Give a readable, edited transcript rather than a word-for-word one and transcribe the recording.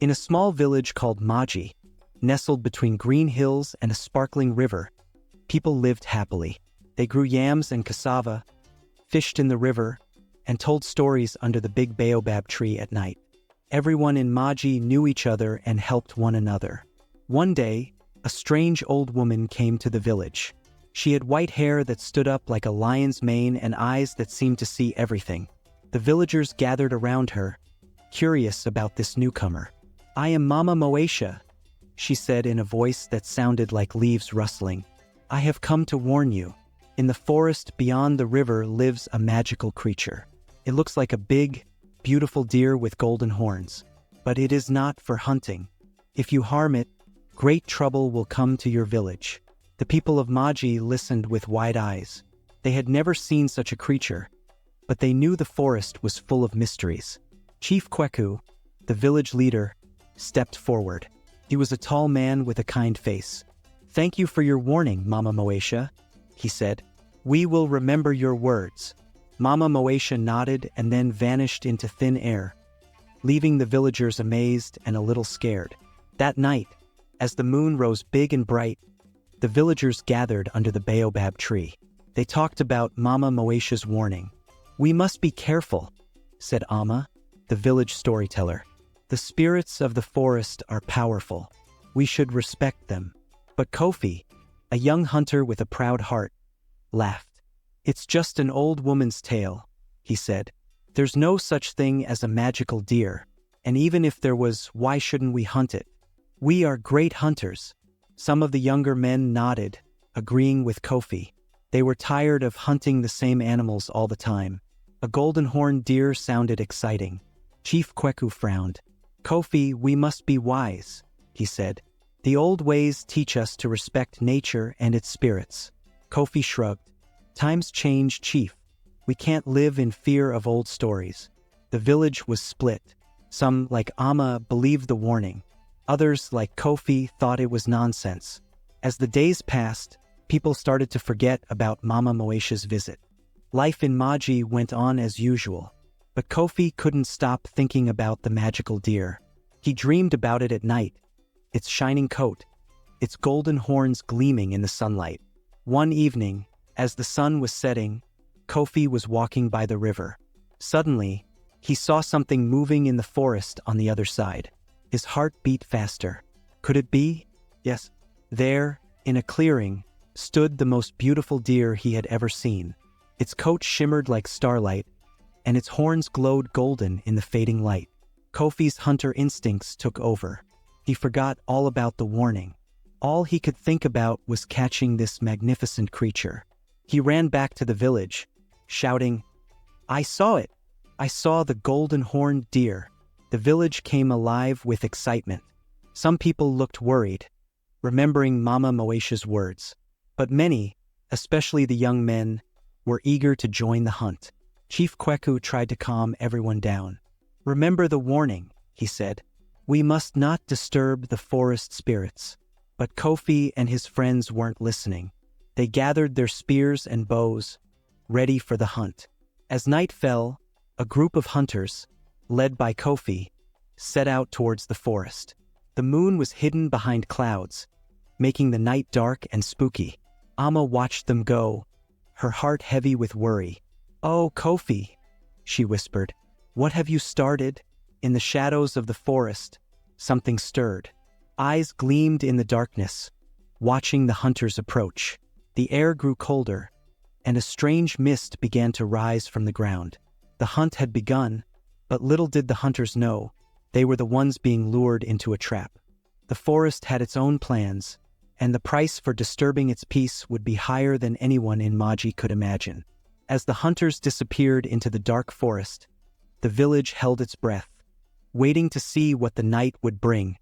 In a small village called Maji, nestled between green hills and a sparkling river, people lived happily. They grew yams and cassava, fished in the river, and told stories under the big baobab tree at night. Everyone in Maji knew each other and helped one another. One day, a strange old woman came to the village. She had white hair that stood up like a lion's mane and eyes that seemed to see everything. The villagers gathered around her, curious about this newcomer. "I am Mama Moesha," she said in a voice that sounded like leaves rustling. "I have come to warn you. In the forest beyond the river lives a magical creature. It looks like a big, beautiful deer with golden horns, but it is not for hunting. If you harm it, great trouble will come to your village." The people of Maji listened with wide eyes. They had never seen such a creature, but they knew the forest was full of mysteries. Chief Kweku, the village leader, stepped forward. He was a tall man with a kind face. "Thank you for your warning, Mama Moesha," he said. "We will remember your words." Mama Moesha nodded and then vanished into thin air, leaving the villagers amazed and a little scared. That night, as the moon rose big and bright, the villagers gathered under the baobab tree. They talked about Mama Moesha's warning. "We must be careful," said Amma, the village storyteller. "The spirits of the forest are powerful. We should respect them." But Kofi, a young hunter with a proud heart, laughed. "It's just an old woman's tale," he said. "There's no such thing as a magical deer, and even if there was, why shouldn't we hunt it? We are great hunters." Some of the younger men nodded, agreeing with Kofi. They were tired of hunting the same animals all the time. A golden-horned deer sounded exciting. Chief Kweku frowned. "Kofi, we must be wise," he said. "The old ways teach us to respect nature and its spirits." Kofi shrugged. "Times change, Chief. We can't live in fear of old stories." The village was split. Some, like Amma, believed the warning. Others, like Kofi, thought it was nonsense. As the days passed, people started to forget about Mama Moesha's visit. Life in Maji went on as usual, but Kofi couldn't stop thinking about the magical deer. He dreamed about it at night, its shining coat, its golden horns gleaming in the sunlight. One evening, as the sun was setting, Kofi was walking by the river. Suddenly, he saw something moving in the forest on the other side. His heart beat faster. Could it be? Yes. There, in a clearing, stood the most beautiful deer he had ever seen. Its coat shimmered like starlight, and its horns glowed golden in the fading light. Kofi's hunter instincts took over. He forgot all about the warning. All he could think about was catching this magnificent creature. He ran back to the village, shouting, "I saw it! I saw the golden-horned deer!" The village came alive with excitement. Some people looked worried, remembering Mama Moesha's words. But many, especially the young men, were eager to join the hunt. Chief Kweku tried to calm everyone down. "Remember the warning," he said. "We must not disturb the forest spirits." But Kofi and his friends weren't listening. They gathered their spears and bows, ready for the hunt. As night fell, a group of hunters, led by Kofi, set out towards the forest. The moon was hidden behind clouds, making the night dark and spooky. Amma watched them go, her heart heavy with worry. "Oh, Kofi," she whispered, "what have you started?" In the shadows of the forest, something stirred. Eyes gleamed in the darkness, watching the hunters approach. The air grew colder, and a strange mist began to rise from the ground. The hunt had begun, but little did the hunters know, they were the ones being lured into a trap. The forest had its own plans, and the price for disturbing its peace would be higher than anyone in Maji could imagine. As the hunters disappeared into the dark forest, the village held its breath, waiting to see what the night would bring.